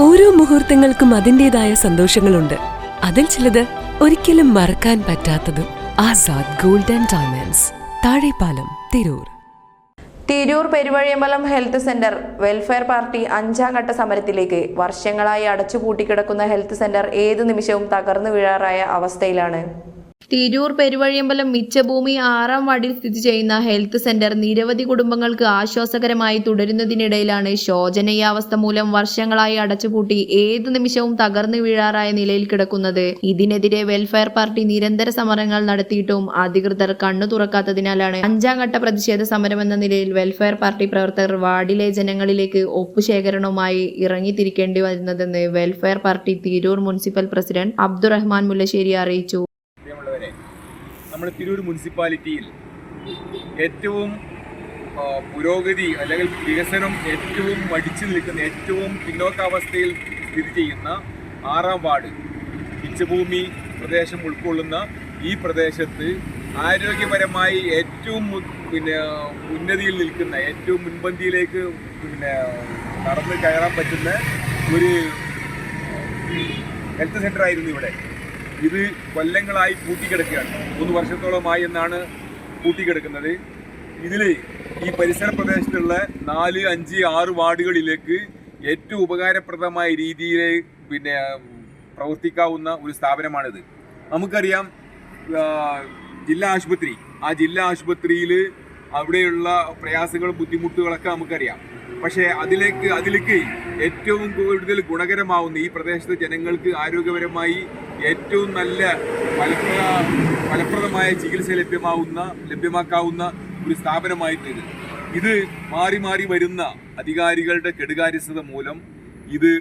ഓരോ മുഹൂർത്തങ്ങൾക്കും അതിൻ്റെതായ സന്തോഷങ്ങളുണ്ട്. അതിൽ ചിലത് ഒരിക്കലും മറക്കാൻ പറ്റാത്തതും. Azad gold and diamonds, Thazhepalam, Tirur. Tirur Peruvazhiyambalam health centre welfare party 5ാം ഘട്ട സമരത്തിലേക്ക്. വർഷങ്ങളായി അടച്ചുപൂട്ടിക്കിടക്കുന്ന ഹെൽത്ത് സെന്റർ ഏതു നിമിഷവും തകർന്നു വീഴാറായ അവസ്ഥയിലാണ്. തിരൂർ പെരുവഴിയമ്പലം മിച്ചഭൂമി 6ാം വാർഡിൽ സ്ഥിതി ചെയ്യുന്ന ഹെൽത്ത് സെന്റർ നിരവധി കുടുംബങ്ങൾക്ക് ആശ്വാസകരമായി തുടരുന്നതിനിടയിലാണ് ശോചനീയാവസ്ഥ മൂലം വർഷങ്ങളായി അടച്ചുപൂട്ടി ഏതു നിമിഷവും തകർന്നു വീഴാറായ നിലയിൽ കിടക്കുന്നത്. ഇതിനെതിരെ വെൽഫെയർ പാർട്ടി നിരന്തര സമരങ്ങൾ നടത്തിയിട്ടും അധികൃതർ കണ്ണു തുറക്കാത്തതിനാലാണ് 5ാം ഘട്ട പ്രതിഷേധ സമരമെന്ന നിലയിൽ വെൽഫെയർ പാർട്ടി പ്രവർത്തകർ വാർഡിലെ ജനങ്ങളിലേക്ക് ഒപ്പുശേഖരണവുമായി ഇറങ്ങിത്തിരിക്കേണ്ടി വരുന്നതെന്ന് welfare party Tirur municipal president Abdurahman Mullassery അറിയിച്ചു. നമ്മുടെ തിരൂർ മുനിസിപ്പാലിറ്റിയിൽ ഏറ്റവും പുരോഗതി അല്ലെങ്കിൽ വികസനം ഏറ്റവും മടിച്ചു നിൽക്കുന്ന, ഏറ്റവും പിന്നോക്കാവസ്ഥയിൽ സ്ഥിതി ചെയ്യുന്ന 6ാം വാർഡ് മിച്ചഭൂമി പ്രദേശം ഉൾക്കൊള്ളുന്ന ഈ പ്രദേശത്ത് ആരോഗ്യപരമായി ഏറ്റവും ഉന്നതിയിൽ നിൽക്കുന്ന, ഏറ്റവും മുൻപന്തിയിലേക്ക് നടന്ന് കയറാൻ പറ്റുന്ന ഒരു ഹെൽത്ത് സെൻ്റർ ആയിരുന്നു ഇവിടെ. ഇത് കൊല്ലങ്ങളായി പൂട്ടിക്കിടക്കുകയാണ്. 3 വർഷത്തോളമായി എന്നാണ് പൂട്ടിക്കിടക്കുന്നത്. ഇതിൽ ഈ പരിസര പ്രദേശത്തുള്ള 4, 5, 6 വാർഡുകളിലേക്ക് ഏറ്റവും ഉപകാരപ്രദമായ രീതിയിൽ പ്രവർത്തിക്കാവുന്ന ഒരു സ്ഥാപനമാണിത്. നമുക്കറിയാം, ജില്ലാ ആശുപത്രി, ആ ജില്ലാ ആശുപത്രിയിൽ അവിടെയുള്ള പ്രയാസങ്ങളും ബുദ്ധിമുട്ടുകളൊക്കെ നമുക്കറിയാം. പക്ഷേ അതിലേക്ക് ഏറ്റവും കൂടുതൽ ഗുണകരമാവുന്ന, ഈ പ്രദേശത്തെ ജനങ്ങൾക്ക് ആരോഗ്യപരമായി ഏറ്റവും നല്ല ഫലപ്രദമായ ചികിത്സ ലഭ്യമാക്കാവുന്ന ഒരു സ്ഥാപനമായിട്ട് ഇത് മാറി മാറി വരുന്ന അധികാരികളുടെ കെടുകാര്യസ്ഥത മൂലം ഇത്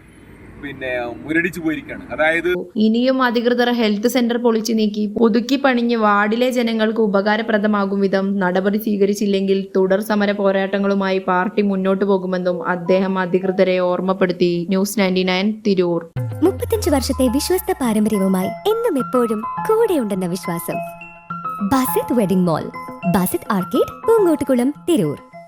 മുരടിച്ചു പോയിരിക്കുകയാണ്. അതായത് ഇനിയും അധികൃതർ ഹെൽത്ത് സെന്റർ പൊളിച്ചു നീക്കി പുതുക്കി പണിഞ്ഞ് വാർഡിലെ ജനങ്ങൾക്ക് ഉപകാരപ്രദമാകും വിധം നടപടി സ്വീകരിച്ചില്ലെങ്കിൽ തുടർ സമര പോരാട്ടങ്ങളുമായി പാർട്ടി മുന്നോട്ടു പോകുമെന്നും അദ്ദേഹം അധികൃതരെ ഓർമ്മപ്പെടുത്തി. ന്യൂസ് 99 തിരൂർ. 35 വർഷത്തെ വിശ്വസ്ത പാരമ്പര്യവുമായി എന്നും എപ്പോഴും കൂടെയുണ്ടെന്ന വിശ്വാസം. Basith wedding mall, Basith arcade, Poonkottukulam, Tirur.